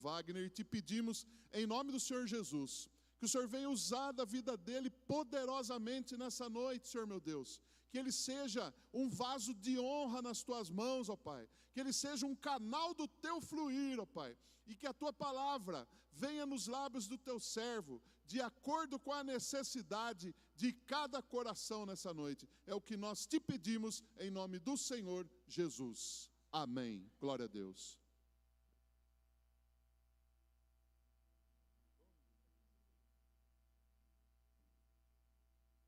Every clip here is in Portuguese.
Wagner, e te pedimos, em nome do Senhor Jesus, que o Senhor venha usar da vida dele poderosamente nessa noite, Senhor meu Deus. Que ele seja um vaso de honra nas tuas mãos, ó Pai. Que ele seja um canal do teu fluir, ó Pai. E que a tua palavra venha nos lábios do teu servo, de acordo com a necessidade de cada coração nessa noite. É o que nós te pedimos em nome do Senhor Jesus. Amém. Glória a Deus.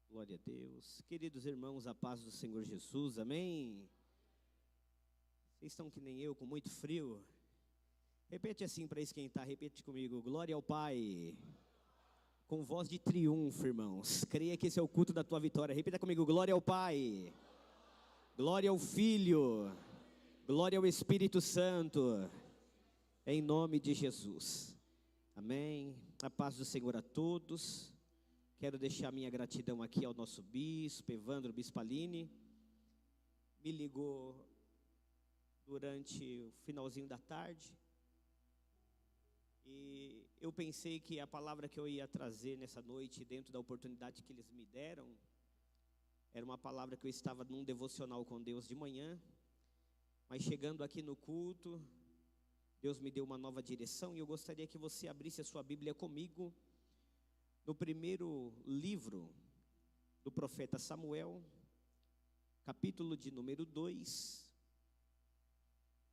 Glória a Deus. Queridos irmãos, a paz do Senhor Jesus, amém? Vocês estão que nem eu, com muito frio? Repete assim para esquentar, repete comigo. Glória ao Pai. Com voz de triunfo, irmãos. Creia que esse é o culto da tua vitória. Repita comigo, glória ao Pai. Glória ao Filho. Glória ao Espírito Santo. Em nome de Jesus. Amém. A paz do Senhor a todos. Quero deixar minha gratidão aqui ao nosso bispo, Evandro Bispalini. Me ligou durante o finalzinho da tarde. E eu pensei que a palavra que eu ia trazer nessa noite, dentro da oportunidade que eles me deram, era uma palavra que eu estava num devocional com Deus de manhã. Mas chegando aqui no culto, Deus me deu uma nova direção e eu gostaria que você abrisse a sua Bíblia comigo. No primeiro livro do profeta Samuel, capítulo de número 2,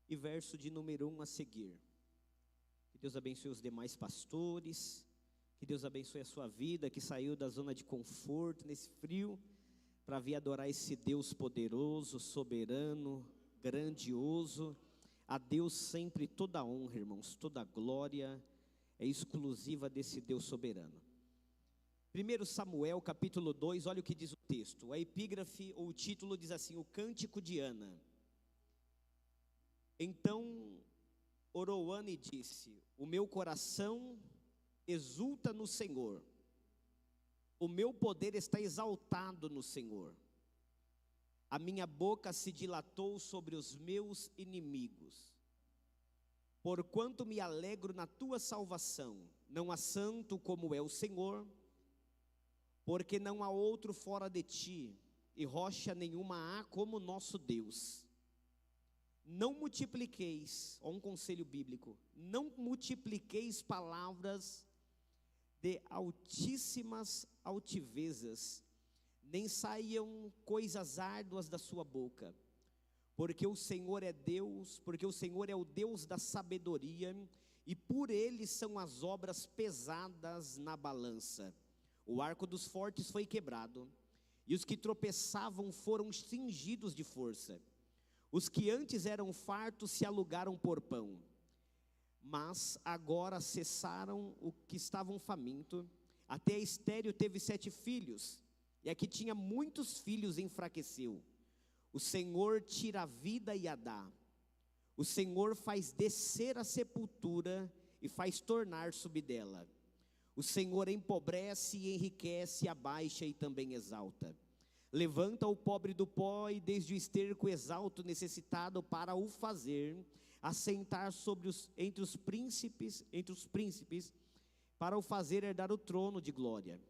e verso de número 1 a seguir. Que Deus abençoe os demais pastores, que Deus abençoe a sua vida, que saiu da zona de conforto nesse frio, para vir adorar esse Deus poderoso, soberano, grandioso. A Deus sempre toda a honra, irmãos, toda a glória é exclusiva desse Deus soberano. 1 Samuel capítulo 2, olha o que diz o texto. A epígrafe ou o título diz assim: o cântico de Ana. Então orou Ana e disse: o meu coração exulta no Senhor, o meu poder está exaltado no Senhor. A minha boca se dilatou sobre os meus inimigos. Porquanto me alegro na tua salvação, não há santo como é o Senhor, porque não há outro fora de ti, e rocha nenhuma há como nosso Deus. Não multipliqueis, ó, um conselho bíblico, não multipliqueis palavras de altíssimas altivezas, nem saiam coisas árduas da sua boca, porque o Senhor é Deus, porque o Senhor é o Deus da sabedoria, e por ele são as obras pesadas na balança. O arco dos fortes foi quebrado, e os que tropeçavam foram cingidos de força. Os que antes eram fartos se alugaram por pão, mas agora cessaram o que estavam famintos. Até Estéreo teve 7 filhos, e a que tinha muitos filhos enfraqueceu. O Senhor tira a vida e a dá. O Senhor faz descer a sepultura e faz tornar subir dela. O Senhor empobrece e enriquece, abaixa e também exalta. Levanta o pobre do pó e desde o esterco exalta o necessitado para o fazer assentar entre os príncipes, para o fazer herdar o trono de glória.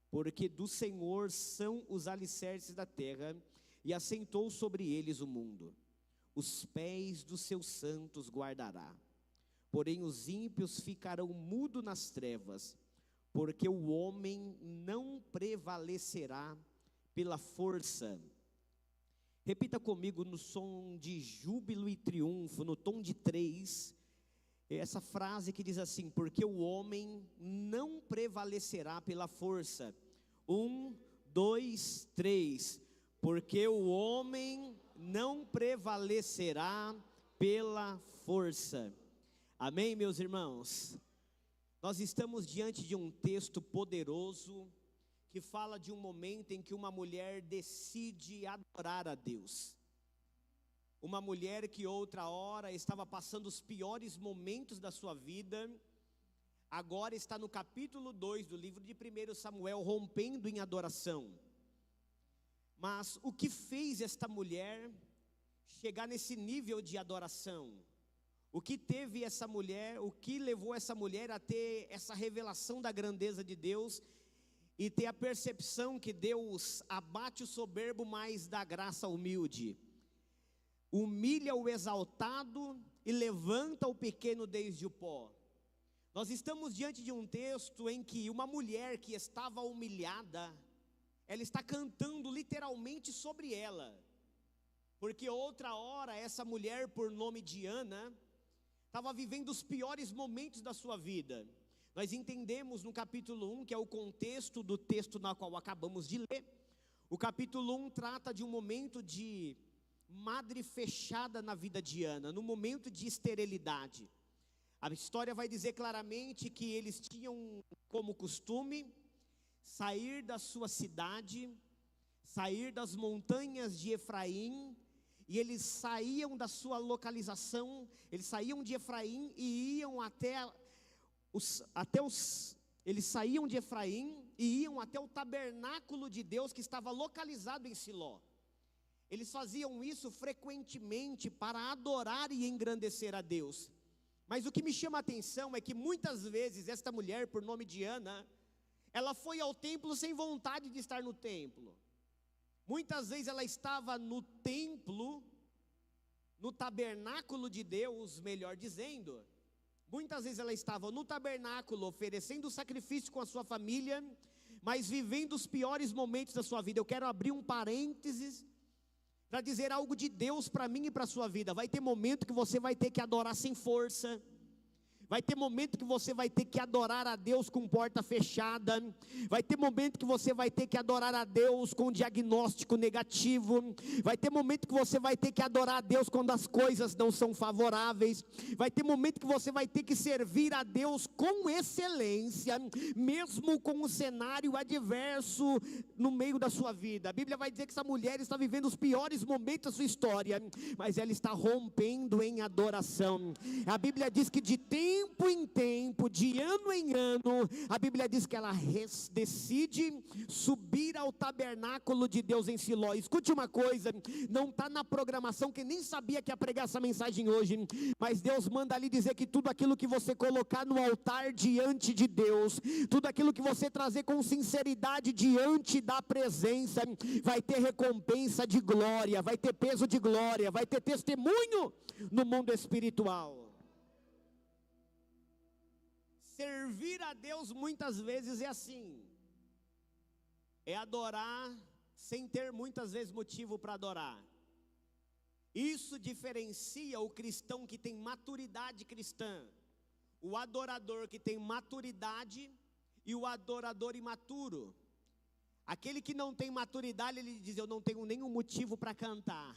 Porque do Senhor são os alicerces da terra e assentou sobre eles o mundo. Os pés dos seus santos guardará. Porém os ímpios ficarão mudos nas trevas, porque o homem não prevalecerá pela força. Repita comigo no som de júbilo e triunfo, no tom de 3, essa frase que diz assim: porque o homem não prevalecerá pela força. 1, 2, 3. Porque o homem não prevalecerá pela força. Amém, meus irmãos? Nós estamos diante de um texto poderoso que fala de um momento em que uma mulher decide adorar a Deus. Uma mulher que outra hora estava passando os piores momentos da sua vida, agora está no capítulo 2 do livro de 1 Samuel, rompendo em adoração. Mas o que fez esta mulher chegar nesse nível de adoração? O que teve essa mulher, o que levou essa mulher a ter essa revelação da grandeza de Deus e ter a percepção que Deus abate o soberbo, mas dá graça ao humilde, humilha o exaltado e levanta o pequeno desde o pó. Nós estamos diante de um texto em que uma mulher que estava humilhada, ela está cantando literalmente sobre ela, porque outra hora essa mulher, por nome de Ana, estava vivendo os piores momentos da sua vida. Nós entendemos no capítulo 1, que é o contexto do texto na qual acabamos de ler. O capítulo 1 trata de um momento de madre fechada na vida de Ana, no momento de esterilidade. A história vai dizer claramente que eles tinham como costume sair da sua cidade, sair das montanhas de Efraim, e eles saíam da sua localização, eles saíam de Efraim e iam eles saíam de Efraim e iam até o tabernáculo de Deus que estava localizado em Siló. Eles faziam isso frequentemente para adorar e engrandecer a Deus. Mas o que me chama a atenção é que muitas vezes esta mulher, por nome de Ana, ela foi ao templo sem vontade de estar no templo. Muitas vezes ela estava no templo, no tabernáculo de Deus, melhor dizendo. Muitas vezes ela estava no tabernáculo, oferecendo sacrifício com a sua família, mas vivendo os piores momentos da sua vida. Eu quero abrir um parênteses para dizer algo de Deus para mim e para a sua vida. Vai ter momento que você vai ter que adorar sem força. Vai ter momento que você vai ter que adorar a Deus com porta fechada. Vai ter momento que você vai ter que adorar a Deus com diagnóstico negativo. Vai ter momento que você vai ter que adorar a Deus quando as coisas não são favoráveis. Vai ter momento que você vai ter que servir a Deus com excelência, mesmo com um cenário adverso no meio da sua vida. A Bíblia vai dizer que essa mulher está vivendo os piores momentos da sua história, mas ela está rompendo em adoração. A Bíblia diz que de tempo em tempo, de ano em ano, a Bíblia diz que ela decide subir ao tabernáculo de Deus em Siló. Escute uma coisa, não está na programação, que nem sabia que ia pregar essa mensagem hoje, mas Deus manda ali dizer que tudo aquilo que você colocar no altar diante de Deus, tudo aquilo que você trazer com sinceridade diante da presença, vai ter recompensa de glória, vai ter peso de glória, vai ter testemunho no mundo espiritual. Servir a Deus muitas vezes é assim, é adorar sem ter muitas vezes motivo para adorar. Isso diferencia o cristão que tem maturidade cristã, o adorador que tem maturidade e o adorador imaturo. Aquele que não tem maturidade, ele diz: eu não tenho nenhum motivo para cantar,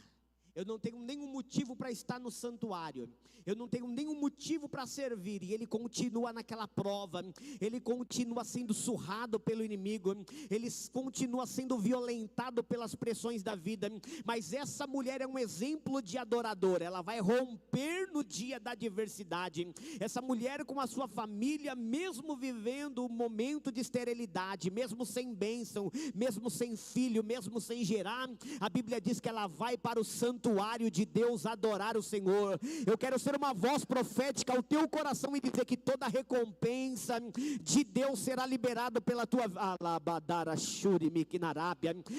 eu não tenho nenhum motivo para estar no santuário, eu não tenho nenhum motivo para servir. E ele continua naquela prova, ele continua sendo surrado pelo inimigo, ele continua sendo violentado pelas pressões da vida. Mas essa mulher é um exemplo de adoradora, ela vai romper no dia da adversidade. Essa mulher com a sua família, mesmo vivendo um momento de esterilidade, mesmo sem bênção, mesmo sem filho, mesmo sem gerar, a Bíblia diz que ela vai para o santuário de Deus adorar o Senhor. Eu quero ser uma voz profética ao teu coração e dizer que toda recompensa de Deus será liberada pela tua vida.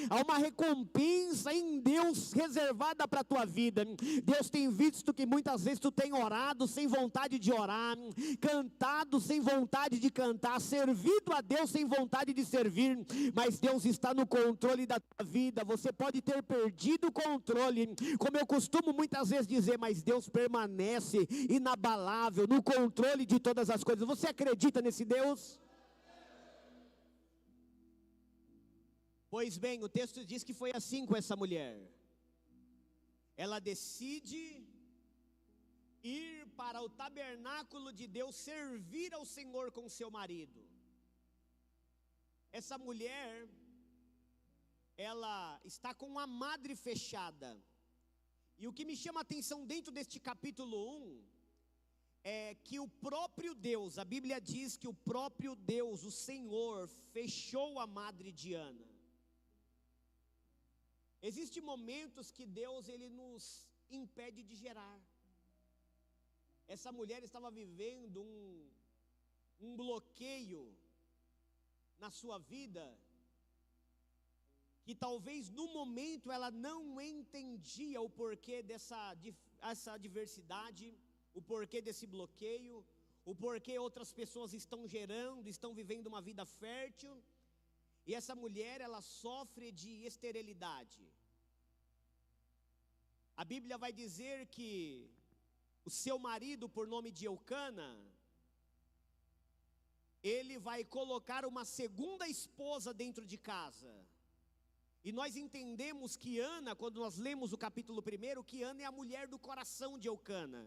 Há uma recompensa em Deus reservada para a tua vida. Deus tem visto que muitas vezes tu tem orado sem vontade de orar, cantado sem vontade de cantar, servido a Deus sem vontade de servir, mas Deus está no controle da tua vida. Você pode ter perdido o controle, como eu costumo muitas vezes dizer, mas Deus permanece inabalável no controle de todas as coisas. Você acredita nesse Deus? Pois bem, o texto diz que foi assim com essa mulher. Ela decide ir para o tabernáculo de Deus, servir ao Senhor com seu marido. Essa mulher, ela está com a madre fechada. E o que me chama a atenção dentro deste capítulo 1, é que o próprio Deus, a Bíblia diz que o próprio Deus, o Senhor, fechou a madre de Ana. Existem momentos que Deus, ele nos impede de gerar. essa mulher estava vivendo um bloqueio na sua vida, que talvez no momento ela não entendia o porquê essa adversidade, o porquê desse bloqueio, o porquê outras pessoas estão vivendo uma vida fértil, e essa mulher, ela sofre de esterilidade. A Bíblia vai dizer que o seu marido, por nome de Eucana, ele vai colocar uma segunda esposa dentro de casa. E nós entendemos que Ana, quando nós lemos o capítulo 1, que Ana é a mulher do coração de Eucana.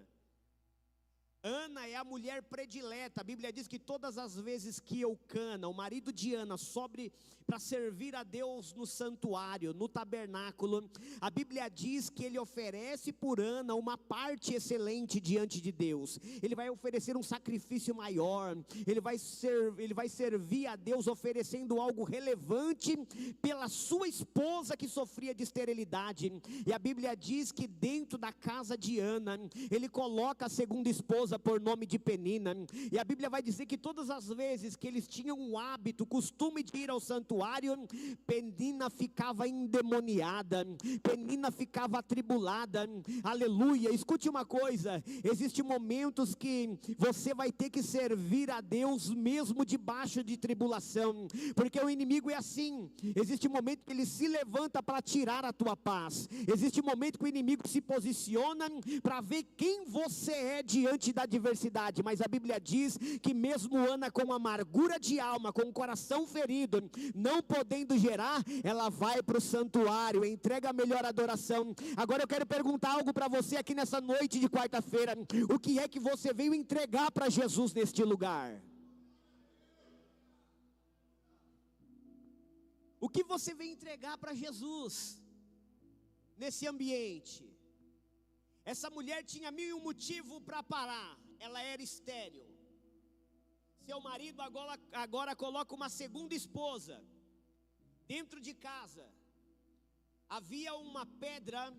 Ana é a mulher predileta. A Bíblia diz que todas as vezes que Eucana, o marido de Ana, sobe para servir a Deus no santuário, no tabernáculo, a Bíblia diz que ele oferece por Ana uma parte excelente diante de Deus. Ele vai oferecer um sacrifício maior, ele vai servir a Deus oferecendo algo relevante pela sua esposa que sofria de esterilidade. E a Bíblia diz que dentro da casa de Ana, ele coloca a segunda esposa por nome de Penina, e a Bíblia vai dizer que todas as vezes que eles tinham o hábito, o costume de ir ao santuário, Penina ficava endemoniada, Penina ficava atribulada, aleluia. Escute uma coisa, existem momentos que você vai ter que servir a Deus mesmo debaixo de tribulação, porque o inimigo é assim, existe um momento que ele se levanta para tirar a tua paz, existe um momento que o inimigo se posiciona para ver quem você é diante da adversidade, mas a Bíblia diz que mesmo Ana com amargura de alma, com o coração ferido, não podendo gerar, ela vai para o santuário, entrega a melhor adoração. Agora eu quero perguntar algo para você aqui nessa noite de quarta-feira: o que é que você veio entregar para Jesus neste lugar? O que você veio entregar para Jesus nesse ambiente? Essa mulher tinha 1000 motivos para parar, ela era estéril. Seu marido agora coloca uma segunda esposa dentro de casa. Havia uma pedra,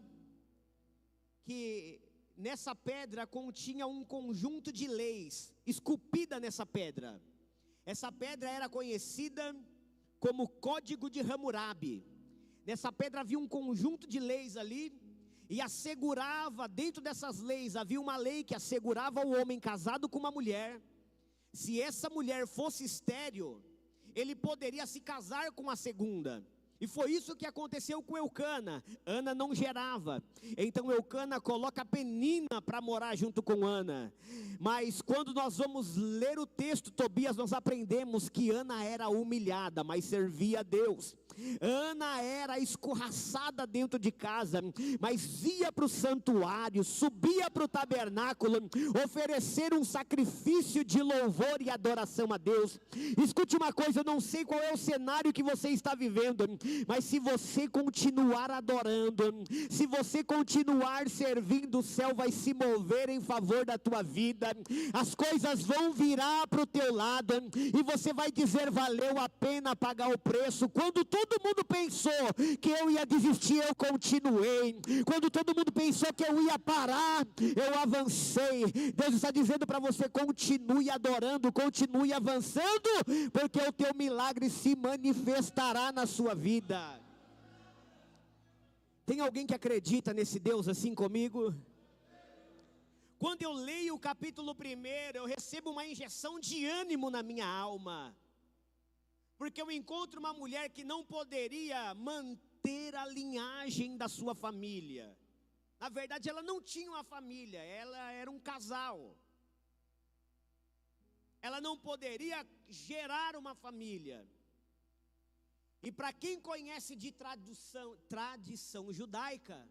que nessa pedra continha um conjunto de leis, esculpida nessa pedra. Essa pedra era conhecida como Código de Hammurabi. Nessa pedra havia um conjunto de leis ali, e assegurava, dentro dessas leis, havia uma lei que assegurava o homem casado com uma mulher, se essa mulher fosse estéril, ele poderia se casar com a segunda. E foi isso que aconteceu com Eucana. Ana não gerava, então Eucana coloca Penina para morar junto com Ana. Mas quando nós vamos ler o texto, Tobias, nós aprendemos que Ana era humilhada, mas servia a Deus. Ana era escorraçada dentro de casa, mas ia para o santuário, subia para o tabernáculo, oferecer um sacrifício de louvor e adoração a Deus. Escute uma coisa, eu não sei qual é o cenário que você está vivendo, mas se você continuar adorando, se você continuar servindo, o céu vai se mover em favor da tua vida, as coisas vão virar para o teu lado, e você vai dizer: valeu a pena pagar o preço. Quando todo mundo pensou que eu ia desistir, eu continuei. Quando todo mundo pensou que eu ia parar, eu avancei. Deus está dizendo para você: continue adorando, continue avançando, porque o teu milagre se manifestará na sua vida. Tem alguém que acredita nesse Deus assim comigo? Quando eu leio o capítulo 1, eu recebo uma injeção de ânimo na minha alma, porque eu encontro uma mulher que não poderia manter a linhagem da sua família. Na verdade, ela não tinha uma família, ela era um casal. Ela não poderia gerar uma família. E para quem conhece de tradição judaica,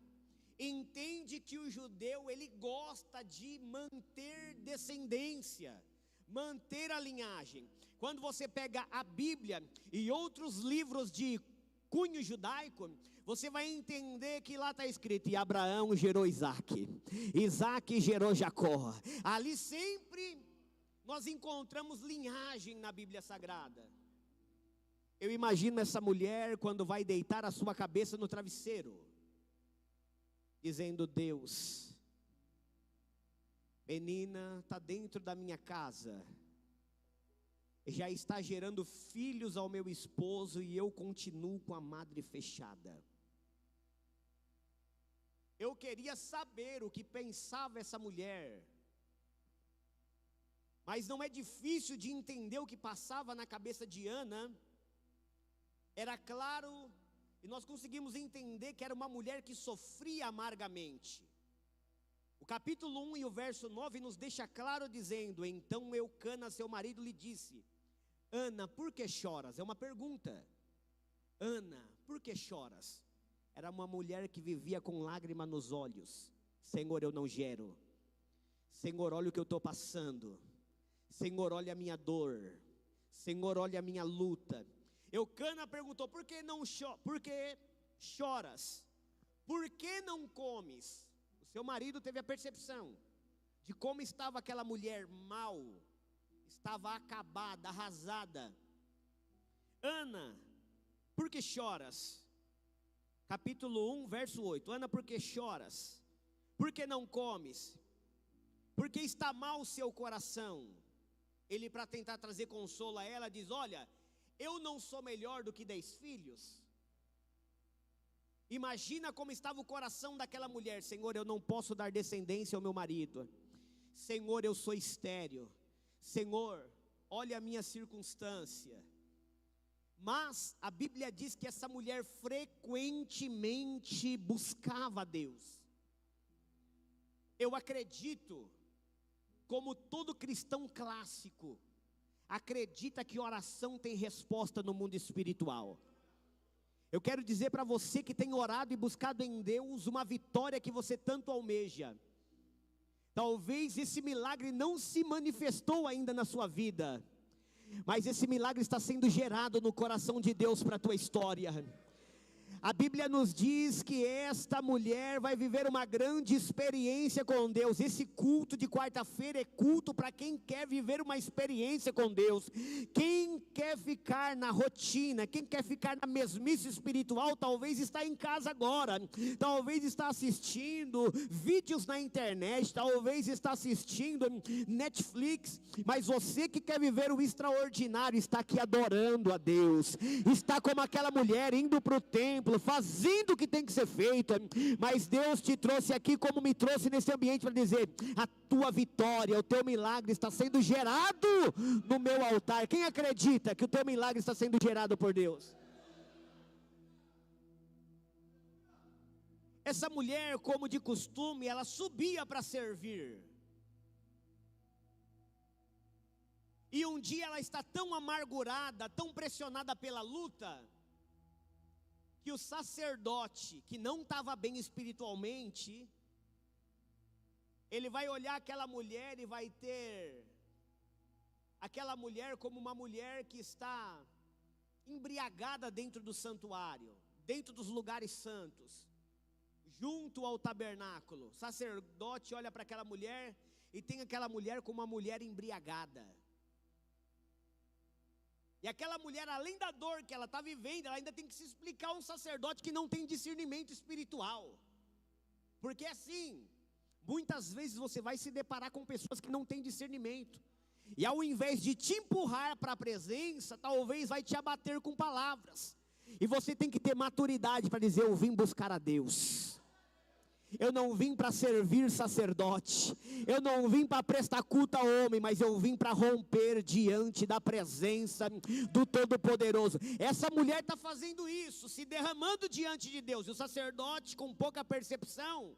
entende que o judeu, ele gosta de manter descendência, manter a linhagem. Quando você pega a Bíblia e outros livros de cunho judaico, você vai entender que lá está escrito: e Abraão gerou Isaac, Isaac gerou Jacó. Ali sempre nós encontramos linhagem na Bíblia Sagrada. Eu imagino essa mulher quando vai deitar a sua cabeça no travesseiro, dizendo: Deus, Penina está dentro da minha casa, já está gerando filhos ao meu esposo e eu continuo com a madre fechada. Eu queria saber o que pensava essa mulher, mas não é difícil de entender o que passava na cabeça de Ana. Era claro, e nós conseguimos entender que era uma mulher que sofria amargamente. O capítulo 1 e o verso 9 nos deixa claro dizendo: então Eucana, seu marido, lhe disse: Ana, por que choras? É uma pergunta. Ana, por que choras? Era uma mulher que vivia com lágrima nos olhos. Senhor, eu não gero. Senhor, olha o que eu estou passando. Senhor, olha a minha dor. Senhor, olha a minha luta. Eucana perguntou: por que choras? Por que não comes? O seu marido teve a percepção de como estava aquela mulher mal, estava acabada, arrasada. Ana, por que choras? Capítulo 1, verso 8. Ana, por que choras? Por que não comes? Porque está mal o seu coração. Ele, para tentar trazer consolo a ela, diz: olha, eu não sou melhor do que 10 filhos. Imagina como estava o coração daquela mulher. Senhor, eu não posso dar descendência ao meu marido. Senhor, eu sou estéril. Senhor, olha a minha circunstância. Mas a Bíblia diz que essa mulher frequentemente buscava a Deus. Eu acredito, como todo cristão clássico, acredita que oração tem resposta no mundo espiritual. Eu quero dizer para você que tem orado e buscado em Deus uma vitória que você tanto almeja. Talvez esse milagre não se manifestou ainda na sua vida, mas esse milagre está sendo gerado no coração de Deus para a tua história. A Bíblia nos diz que esta mulher vai viver uma grande experiência com Deus. Esse culto de quarta-feira é culto para quem quer viver uma experiência com Deus. Quem quer ficar na rotina, quem quer ficar na mesmice espiritual, talvez está em casa agora, talvez está assistindo vídeos na internet, talvez está assistindo Netflix, mas você que quer viver o extraordinário, está aqui adorando a Deus, está como aquela mulher indo para o templo, fazendo o que tem que ser feito, mas Deus te trouxe aqui como me trouxe nesse ambiente para dizer: a tua vitória, o teu milagre está sendo gerado no meu altar. Quem acredita que o teu milagre está sendo gerado por Deus? Essa mulher, como de costume, ela subia para servir. E um dia ela está tão amargurada, tão pressionada pela luta, que o sacerdote, que não estava bem espiritualmente, ele vai olhar aquela mulher e vai ter aquela mulher como uma mulher que está embriagada dentro do santuário, dentro dos lugares santos, junto ao tabernáculo. O sacerdote olha para aquela mulher e tem aquela mulher como uma mulher embriagada. E aquela mulher, além da dor que ela está vivendo, ela ainda tem que se explicar a um sacerdote que não tem discernimento espiritual. Porque assim, muitas vezes você vai se deparar com pessoas que não têm discernimento. E ao invés de te empurrar para a presença, talvez vai te abater com palavras. E você tem que ter maturidade para dizer: eu vim buscar a Deus. Eu não vim para servir sacerdote, eu não vim para prestar culto a homem, mas eu vim para romper diante da presença do Todo-Poderoso. Essa mulher está fazendo isso, se derramando diante de Deus, e o sacerdote, com pouca percepção,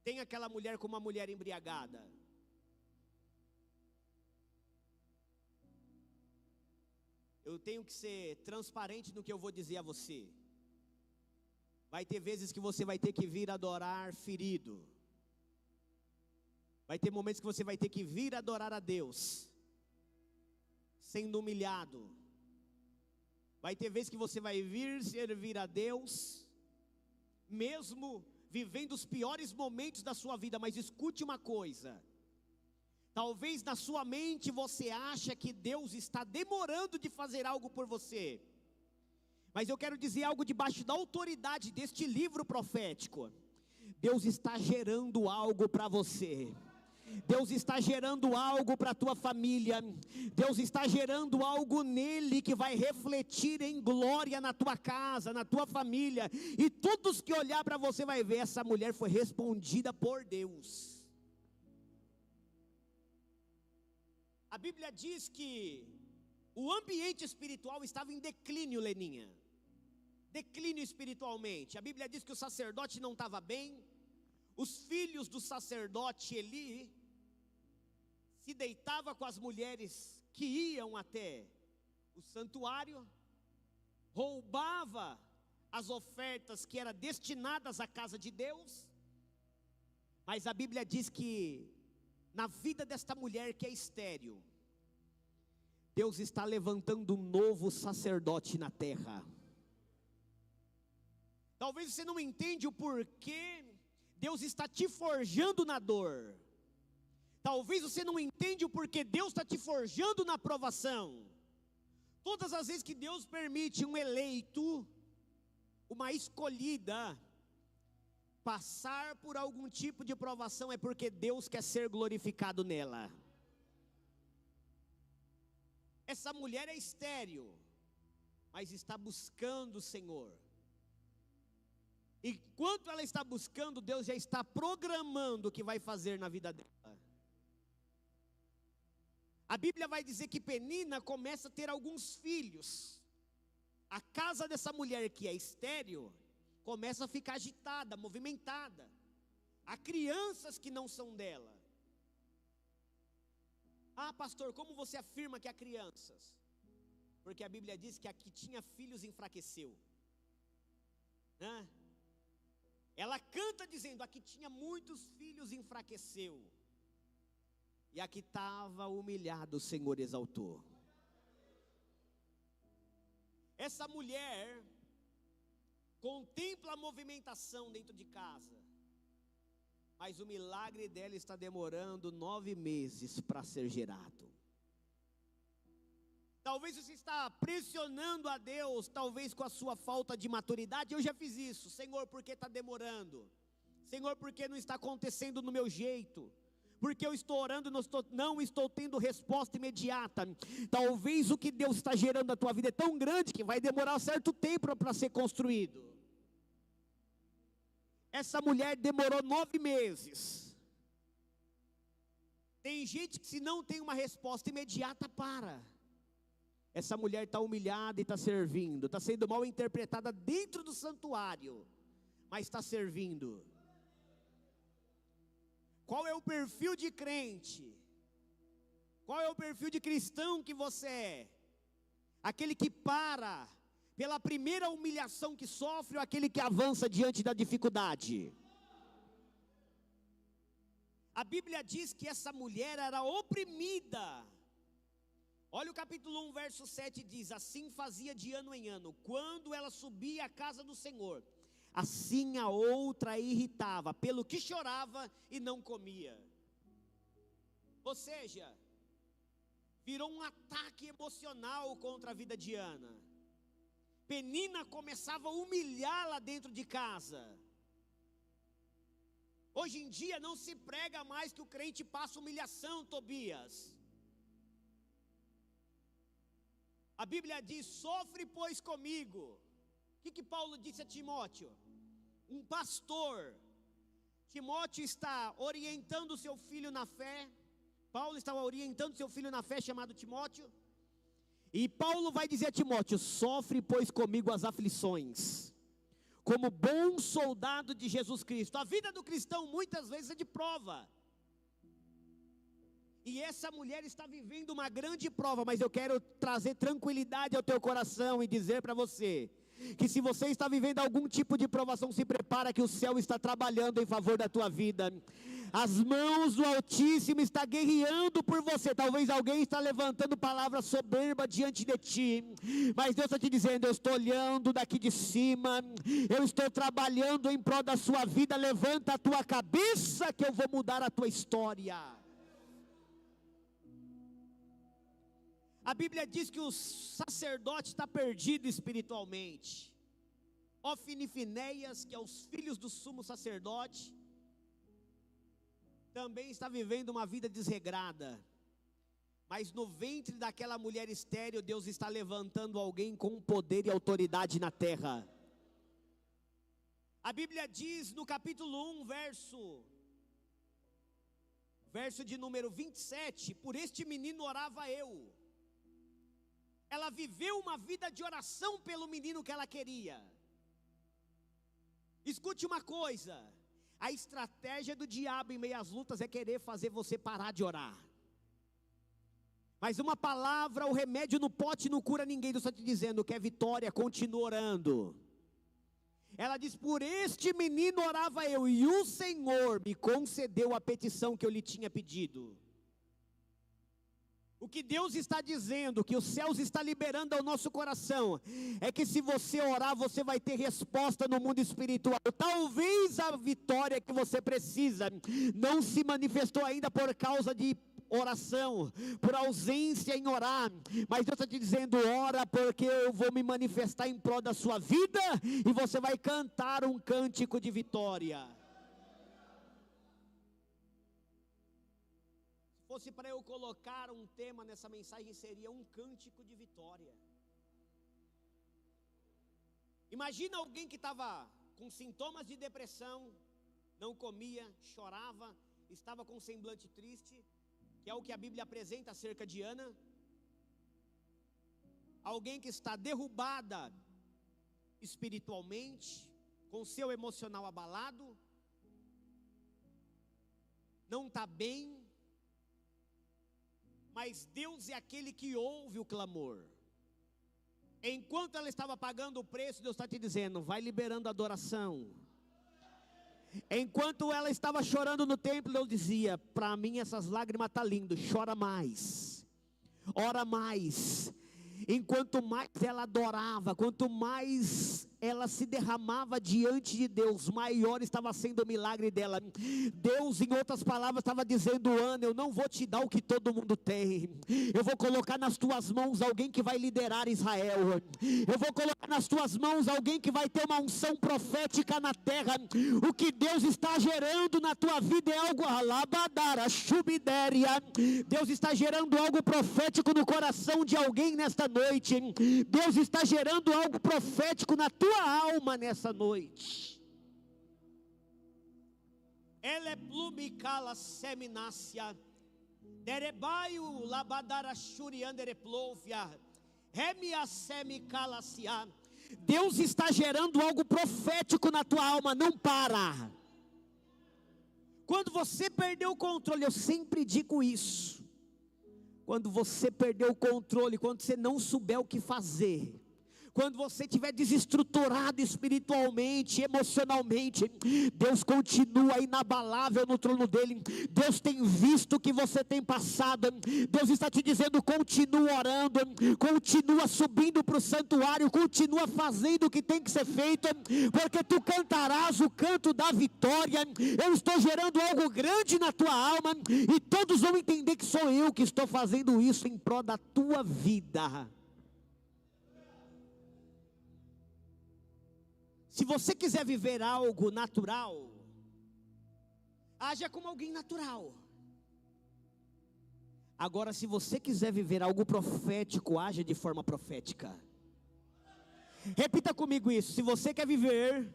tem aquela mulher como uma mulher embriagada. Eu tenho que ser transparente no que eu vou dizer a você. Vai ter vezes que você vai ter que vir adorar ferido. Vai ter momentos que você vai ter que vir adorar a Deus, sendo humilhado. Vai ter vezes que você vai vir servir a Deus, mesmo vivendo os piores momentos da sua vida. Mas escute uma coisa: talvez na sua mente você acha que Deus está demorando de fazer algo por você. Mas eu quero dizer algo debaixo da autoridade deste livro profético: Deus está gerando algo para você. Deus está gerando algo para a tua família. Deus está gerando algo nele que vai refletir em glória na tua casa, na tua família. E todos que olhar para você vai ver, essa mulher foi respondida por Deus. A Bíblia diz que o ambiente espiritual estava em declínio, Leninha. Declínio espiritualmente. A Bíblia diz que o sacerdote não estava bem. Os filhos do sacerdote Eli se deitava com as mulheres que iam até o santuário, roubava as ofertas que eram destinadas à casa de Deus. Mas a Bíblia diz que na vida desta mulher que é estéril, Deus está levantando um novo sacerdote na terra. Talvez você não entenda o porquê Deus está te forjando na dor. Talvez você não entenda o porquê Deus está te forjando na provação. Todas as vezes que Deus permite um eleito, uma escolhida, passar por algum tipo de provação, é porque Deus quer ser glorificado nela. Essa mulher é estéril, mas está buscando o Senhor. Enquanto ela está buscando, Deus já está programando o que vai fazer na vida dela. A Bíblia vai dizer que Penina começa a ter alguns filhos. A casa dessa mulher que é estéril começa a ficar agitada, movimentada. Há crianças que não são dela. Ah, pastor, como você afirma que há crianças? Porque a Bíblia diz que a que tinha filhos enfraqueceu. Ela canta dizendo: a que tinha muitos filhos enfraqueceu, e a que estava humilhada o Senhor exaltou. Essa mulher contempla a movimentação dentro de casa, mas o milagre dela está demorando 9 meses para ser gerado. Talvez você está pressionando a Deus, talvez com a sua falta de maturidade. Eu já fiz isso. Senhor, por que está demorando? Senhor, por que não está acontecendo no meu jeito? Porque eu estou orando e não estou tendo resposta imediata. Talvez o que Deus está gerando na tua vida é tão grande que vai demorar um certo tempo para ser construído. Essa mulher demorou 9 meses. Tem gente que, se não tem uma resposta imediata, para. Essa mulher está humilhada e está servindo, está sendo mal interpretada dentro do santuário, mas está servindo. Qual é o perfil de crente? Qual é o perfil de cristão que você é? Aquele que para pela primeira humilhação que sofre, ou aquele que avança diante da dificuldade? A Bíblia diz que essa mulher era oprimida. Olha o capítulo 1, verso 7, diz: assim fazia de ano em ano, quando ela subia à casa do Senhor, assim a outra a irritava, pelo que chorava e não comia. Ou seja, virou um ataque emocional contra a vida de Ana. Penina começava a humilhá-la dentro de casa. Hoje em dia não se prega mais que o crente passa humilhação, Tobias. A Bíblia diz: sofre pois comigo. O que Paulo disse a Timóteo? Um pastor. Timóteo está orientando o seu filho na fé. Paulo estava orientando seu filho na fé, chamado Timóteo. E Paulo vai dizer a Timóteo: sofre pois comigo as aflições, como bom soldado de Jesus Cristo. A vida do cristão muitas vezes é de prova. E essa mulher está vivendo uma grande prova, mas eu quero trazer tranquilidade ao teu coração e dizer para você, que se você está vivendo algum tipo de provação, se prepara que o céu está trabalhando em favor da tua vida. As mãos do Altíssimo estão guerreando por você. Talvez alguém está levantando palavra soberba diante de ti, mas Deus está te dizendo: eu estou olhando daqui de cima, eu estou trabalhando em prol da sua vida. Levanta a tua cabeça que eu vou mudar a tua história. A Bíblia diz que o sacerdote está perdido espiritualmente. Ofni e Finéias, que é os filhos do sumo sacerdote, também está vivendo uma vida desregrada, mas no ventre daquela mulher estéril, Deus está levantando alguém com poder e autoridade na terra. A Bíblia diz no capítulo 1, verso de número 27, por este menino orava eu. Ela viveu uma vida de oração pelo menino que ela queria. Escute uma coisa, a estratégia do diabo em meio às lutas é querer fazer você parar de orar. Mas uma palavra, o remédio no pote não cura ninguém. Deus está te dizendo que é vitória, continua orando. Ela diz, por este menino orava eu, e o Senhor me concedeu a petição que eu lhe tinha pedido. O que Deus está dizendo, que os céus está liberando ao nosso coração, é que se você orar, você vai ter resposta no mundo espiritual. Talvez a vitória que você precisa não se manifestou ainda por causa de oração, por ausência em orar, mas Deus está te dizendo, ora, porque eu vou me manifestar em prol da sua vida, e você vai cantar um cântico de vitória. Se fosse para eu colocar um tema nessa mensagem, seria um cântico de vitória. Imagina alguém que estava com sintomas de depressão, não comia, chorava, estava com um semblante triste, que é o que a Bíblia apresenta acerca de Ana. Alguém que está derrubada espiritualmente, com seu emocional abalado, não está bem, mas Deus é aquele que ouve o clamor. Enquanto ela estava pagando o preço, Deus está te dizendo, vai liberando a adoração. Enquanto ela estava chorando no templo, Deus dizia, para mim essas lágrimas estão lindas, chora mais, ora mais. Enquanto mais ela adorava, quanto mais ela se derramava diante de Deus, maior estava sendo o milagre dela. Deus, em outras palavras, estava dizendo, Ana, eu não vou te dar o que todo mundo tem, eu vou colocar nas tuas mãos alguém que vai liderar Israel, eu vou colocar nas tuas mãos alguém que vai ter uma unção profética na terra. O que Deus está gerando na tua vida é algo, Deus está gerando algo profético no coração de alguém nesta noite. Deus está gerando algo profético na tua alma nessa noite. Ele plumicala seminácia, derebaio labadara shuriandereplovia, remia semicalacia. Deus está gerando algo profético na tua alma, não para. Quando você perdeu o controle, eu sempre digo isso. Quando você perdeu o controle, quando você não souber o que fazer, quando você estiver desestruturado espiritualmente, emocionalmente, Deus continua inabalável no trono dele. Deus tem visto o que você tem passado. Deus está te dizendo, continua orando, continua subindo para o santuário, continua fazendo o que tem que ser feito, porque tu cantarás o canto da vitória. Eu estou gerando algo grande na tua alma, e todos vão entender que sou eu que estou fazendo isso em prol da tua vida. Se você quiser viver algo natural, haja como alguém natural. Agora, se você quiser viver algo profético, haja de forma profética. Repita comigo isso. Se você quer viver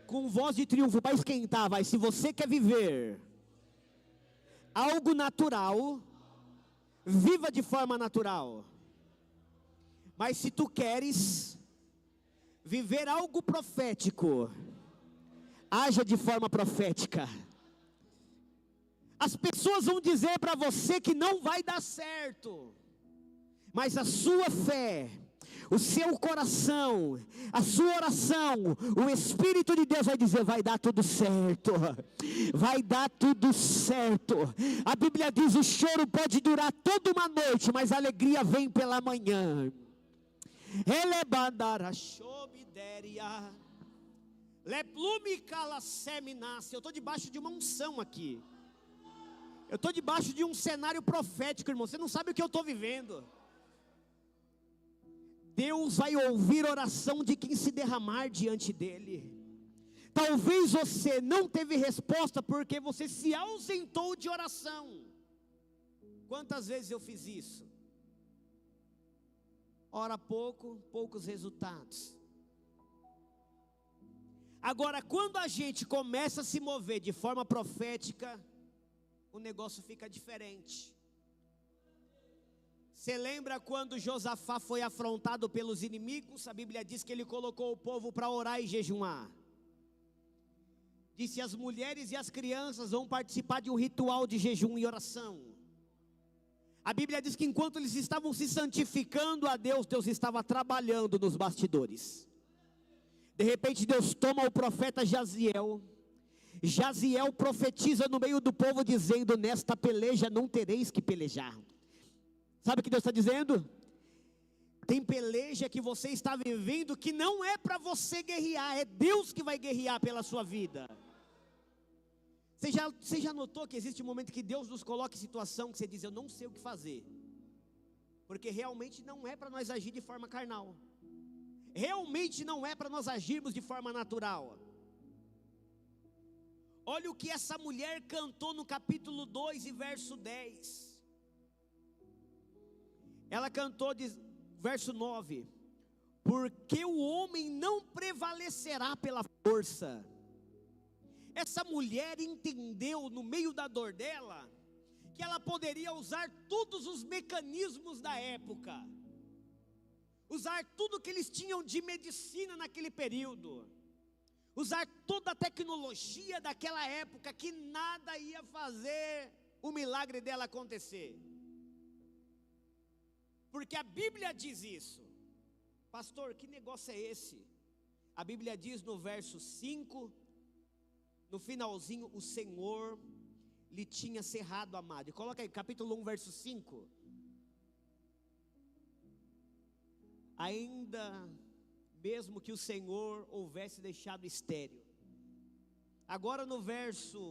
com voz de triunfo para esquentar, vai. Se você quer viver algo natural, viva de forma natural. Mas se tu queres viver algo profético, haja de forma profética. As pessoas vão dizer para você que não vai dar certo, mas a sua fé, o seu coração, a sua oração, o Espírito de Deus vai dizer, vai dar tudo certo, vai dar tudo certo. A Bíblia diz, o choro pode durar toda uma noite, mas a alegria vem pela manhã. Eu estou debaixo de uma unção aqui. Eu estou debaixo de um cenário profético, irmão. Você não sabe o que eu estou vivendo. Deus vai ouvir oração de quem se derramar diante dele. Talvez você não teve resposta porque você se ausentou de oração. Quantas vezes eu fiz isso? Ora pouco, poucos resultados. Agora, quando a gente começa a se mover de forma profética, o negócio fica diferente. Você lembra quando Josafá foi afrontado pelos inimigos? A Bíblia diz que ele colocou o povo para orar e jejuar. Disse: as mulheres e as crianças vão participar de um ritual de jejum e oração. A Bíblia diz que enquanto eles estavam se santificando a Deus, Deus estava trabalhando nos bastidores. De repente Deus toma o profeta Jaziel. Jaziel profetiza no meio do povo dizendo: nesta peleja não tereis que pelejar. Sabe o que Deus está dizendo? Tem peleja que você está vivendo que não é para você guerrear, é Deus que vai guerrear pela sua vida. Você já notou que existe um momento que Deus nos coloca em situação que você diz: eu não sei o que fazer, porque realmente não é para nós agir de forma carnal, realmente não é para nós agirmos de forma natural. Olha o que essa mulher cantou no capítulo 2 e verso 10. Ela cantou, verso 9: porque o homem não prevalecerá pela força. Essa mulher entendeu no meio da dor dela, que ela poderia usar todos os mecanismos da época, usar tudo que eles tinham de medicina naquele período, usar toda a tecnologia daquela época, que nada ia fazer o milagre dela acontecer. Porque a Bíblia diz isso. Pastor, que negócio é esse? A Bíblia diz no verso 5, no finalzinho: o Senhor lhe tinha cerrado a madre. Coloca aí, capítulo 1, verso 5. Ainda mesmo que o Senhor houvesse deixado estéril. Agora no verso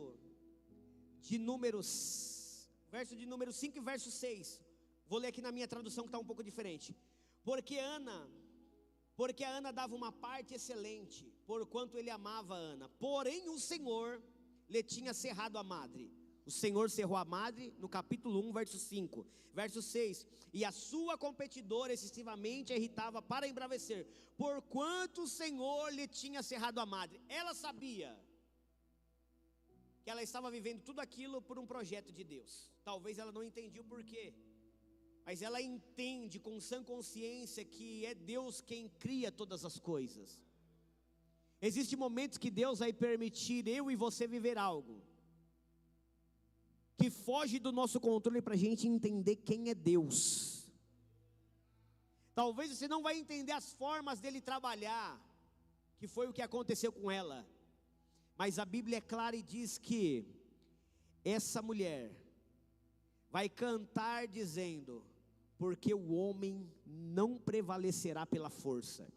de número 5 e verso 6. Vou ler aqui na minha tradução que está um pouco diferente. Porque a Ana dava uma parte excelente, porquanto ele amava a Ana. Porém o Senhor lhe tinha cerrado a madre. O Senhor cerrou a madre no capítulo 1, verso 5. Verso 6. E a sua competidora excessivamente a irritava para embravecer, porquanto o Senhor lhe tinha cerrado a madre. Ela sabia que ela estava vivendo tudo aquilo por um projeto de Deus. Talvez ela não entendia o porquê, mas ela entende com sã consciência que é Deus quem cria todas as coisas. Existem momentos que Deus vai permitir eu e você viver algo que foge do nosso controle, para a gente entender quem é Deus. Talvez você não vai entender as formas dele trabalhar, que foi o que aconteceu com ela, mas a Bíblia é clara e diz que essa mulher vai cantar dizendo: porque o homem não prevalecerá pela força.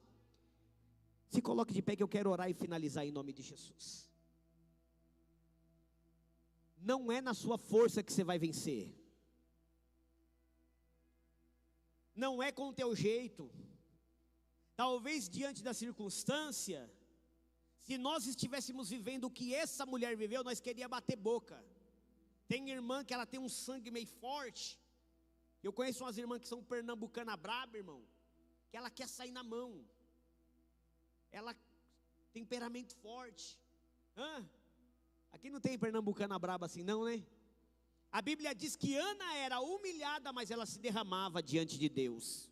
Se coloque de pé que eu quero orar e finalizar em nome de Jesus. Não é na sua força que você vai vencer, não é com o teu jeito. Talvez diante da circunstância, se nós estivéssemos vivendo o que essa mulher viveu, nós queríamos bater boca. Tem irmã que ela tem um sangue meio forte. Eu conheço umas irmãs que são pernambucana braba, irmão, que ela quer sair na mão. Ela tem temperamento forte. Aqui não tem pernambucana braba assim não, né? A Bíblia diz que Ana era humilhada, mas ela se derramava diante de Deus.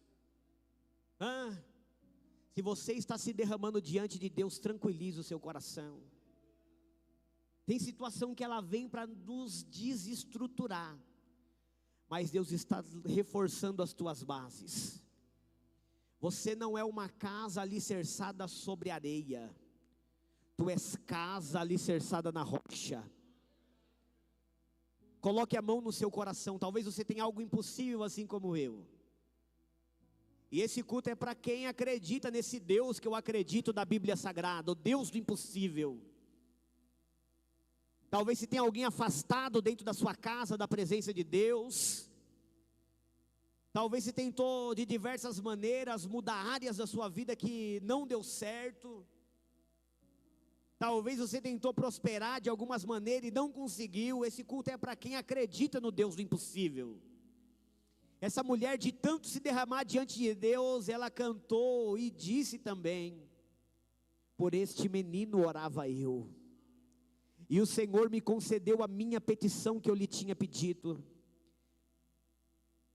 Se você está se derramando diante de Deus, tranquilize o seu coração. Tem situação que ela vem para nos desestruturar, mas Deus está reforçando as tuas bases. Você não é uma casa alicerçada sobre areia, tu és casa alicerçada na rocha. Coloque a mão no seu coração. Talvez você tenha algo impossível assim como eu, e esse culto é para quem acredita nesse Deus que eu acredito da Bíblia Sagrada, o Deus do impossível. Talvez se tenha alguém afastado dentro da sua casa da presença de Deus. Talvez se tentou de diversas maneiras mudar áreas da sua vida que não deu certo. Talvez você tentou prosperar de algumas maneiras e não conseguiu. Esse culto é para quem acredita no Deus do impossível. Essa mulher, de tanto se derramar diante de Deus, ela cantou e disse também: por este menino orava eu, e o Senhor me concedeu a minha petição que eu lhe tinha pedido.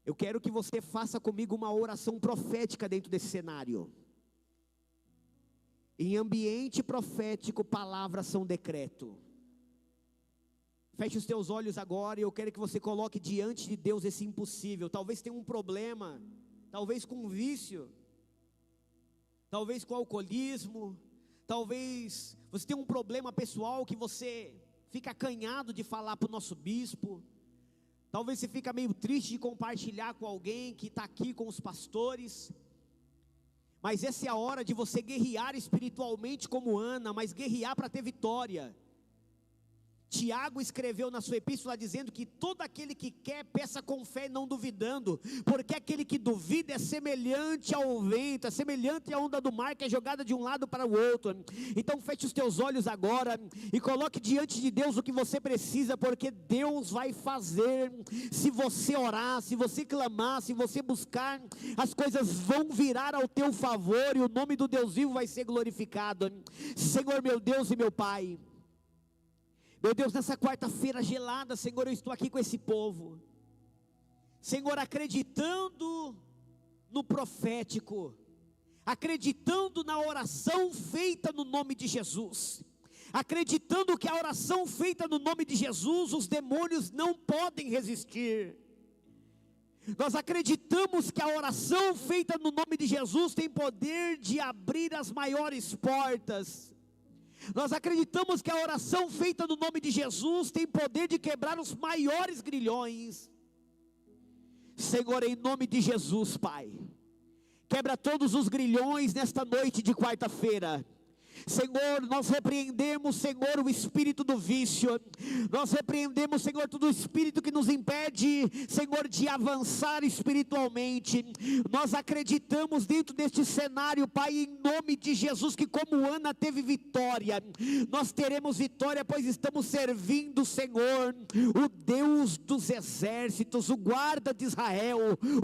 Eu quero que você faça comigo uma oração profética dentro desse cenário. Em ambiente profético, palavras são decreto. Feche os teus olhos agora e eu quero que você coloque diante de Deus esse impossível. Talvez tenha um problema, talvez com um vício, talvez com alcoolismo, talvez você tenha um problema pessoal que você fica acanhado de falar para o nosso bispo. Talvez você fica meio triste de compartilhar com alguém que está aqui com os pastores. Mas essa é a hora de você guerrear espiritualmente como Ana, mas guerrear para ter vitória. Tiago escreveu na sua epístola dizendo que todo aquele que quer, peça com fé e não duvidando, porque aquele que duvida é semelhante ao vento, é semelhante à onda do mar que é jogada de um lado para o outro. Então feche os teus olhos agora e coloque diante de Deus o que você precisa, porque Deus vai fazer. Se você orar, se você clamar, se você buscar, as coisas vão virar ao teu favor e o nome do Deus vivo vai ser glorificado. Senhor meu Deus e meu Pai, meu Deus, nessa quarta-feira gelada, Senhor, eu estou aqui com esse povo, Senhor, acreditando no profético, acreditando na oração feita no nome de Jesus, acreditando que a oração feita no nome de Jesus, os demônios não podem resistir. Nós acreditamos que a oração feita no nome de Jesus tem poder de abrir as maiores portas. Nós acreditamos que a oração feita no nome de Jesus tem poder de quebrar os maiores grilhões. Senhor, em nome de Jesus, Pai, quebra todos os grilhões nesta noite de quarta-feira. Senhor, nós repreendemos, Senhor, o espírito do vício, nós repreendemos, Senhor, todo o espírito que nos impede, Senhor, de avançar espiritualmente. Nós acreditamos dentro deste cenário, Pai, em nome de Jesus, que como Ana teve vitória, nós teremos vitória, pois estamos servindo, Senhor, o Deus dos exércitos, o guarda de Israel,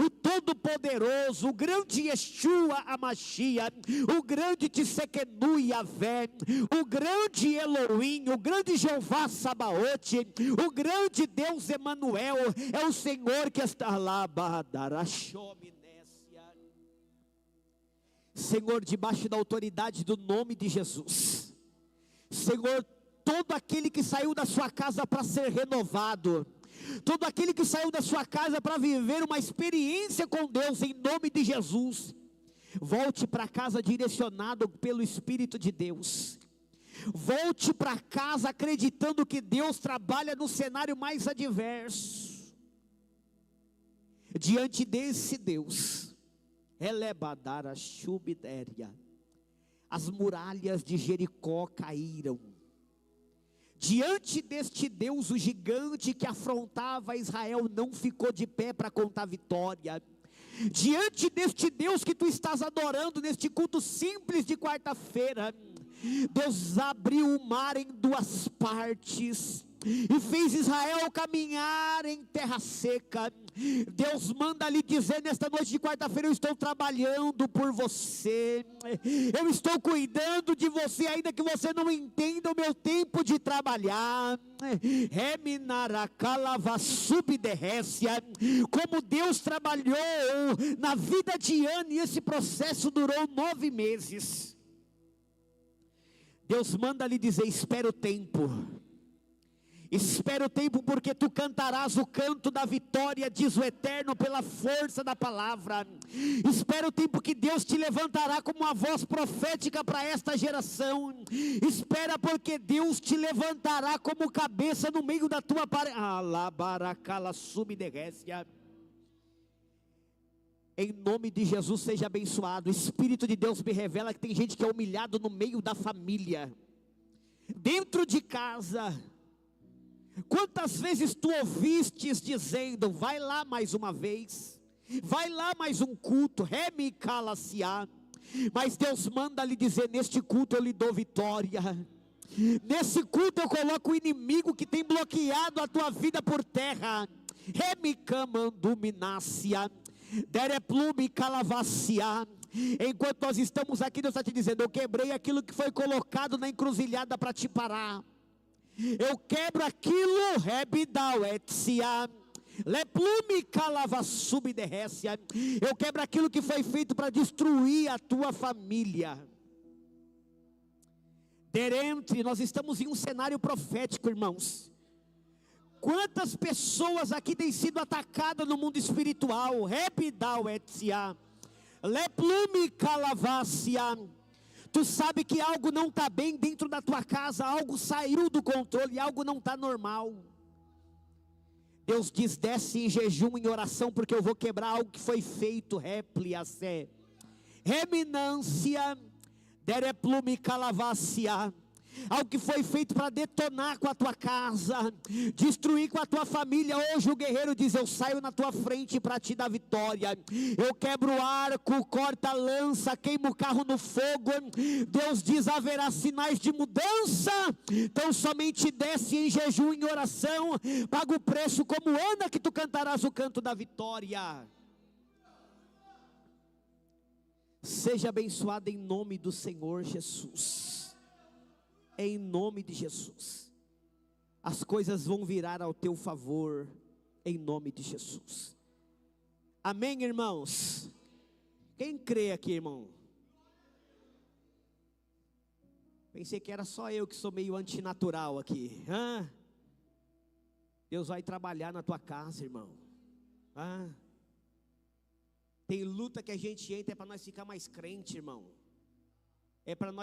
o todo-poderoso, o grande Yeshua Amashia, o grande Tsequenu Yahvé, o grande Elohim, o grande Jeová Sabaote, o grande Deus Emanuel, é o Senhor que está lá. Senhor, debaixo da autoridade do nome de Jesus, Senhor, todo aquele que saiu da sua casa para ser renovado, todo aquele que saiu da sua casa para viver uma experiência com Deus, em nome de Jesus, volte para casa direcionado pelo Espírito de Deus. Volte para casa acreditando que Deus trabalha no cenário mais adverso. Diante desse Deus, Elebadara Shubidéria, as muralhas de Jericó caíram. Diante deste Deus, o gigante que afrontava Israel não ficou de pé para contar vitória. Diante deste Deus que tu estás adorando neste culto simples de quarta-feira, Deus abriu o mar em duas partes e fez Israel caminhar em terra seca. Deus manda lhe dizer nesta noite de quarta-feira: eu estou trabalhando por você, eu estou cuidando de você, ainda que você não entenda o meu tempo de trabalhar. Como Deus trabalhou na vida de Ana, e esse processo durou 9 meses. Deus manda lhe dizer: espera o tempo. Espera o tempo, porque tu cantarás o canto da vitória, diz o Eterno, pela força da palavra. Espera o tempo que Deus te levantará como uma voz profética para esta geração. Espera, porque Deus te levantará como cabeça no meio da tua Em nome de Jesus, seja abençoado. O Espírito de Deus me revela que tem gente que é humilhado no meio da família, dentro de casa. Quantas vezes tu ouvistes dizendo: vai lá mais uma vez, vai lá mais um culto, mas Deus manda lhe dizer: neste culto eu lhe dou vitória. Nesse culto eu coloco o inimigo que tem bloqueado a tua vida por terra. Remicamanduminácia, dereplume calavacia. Enquanto nós estamos aqui, Deus está te dizendo: eu quebrei aquilo que foi colocado na encruzilhada para te parar. Eu quebro aquilo, rebidauetia, leplume calavassubiderrécia. Eu quebro aquilo que foi feito para destruir a tua família. Derente, nós estamos em um cenário profético, irmãos. Quantas pessoas aqui têm sido atacadas no mundo espiritual? Rebidauetia, leplume calavacia. Tu sabe que algo não está bem dentro da tua casa, algo saiu do controle, algo não está normal. Deus diz: desce em jejum, em oração, porque eu vou quebrar algo que foi feito. Répliacé, reminância, dereplume calavacia. Algo que foi feito para detonar com a tua casa, destruir com a tua família. Hoje o guerreiro diz: eu saio na tua frente para te dar vitória. Eu quebro o arco, corta a lança, queimo o carro no fogo. Deus diz: haverá sinais de mudança. Então somente desce em jejum, em oração, paga o preço como Ana, que tu cantarás o canto da vitória. Seja abençoado em nome do Senhor Jesus. Em nome de Jesus, as coisas vão virar ao teu favor, em nome de Jesus. Amém, irmãos? Quem crê aqui, irmão? Pensei que era só eu que sou meio antinatural aqui. Deus vai trabalhar na tua casa, irmão. Tem luta que a gente entra, é para nós ficar mais crente, irmão. É para nós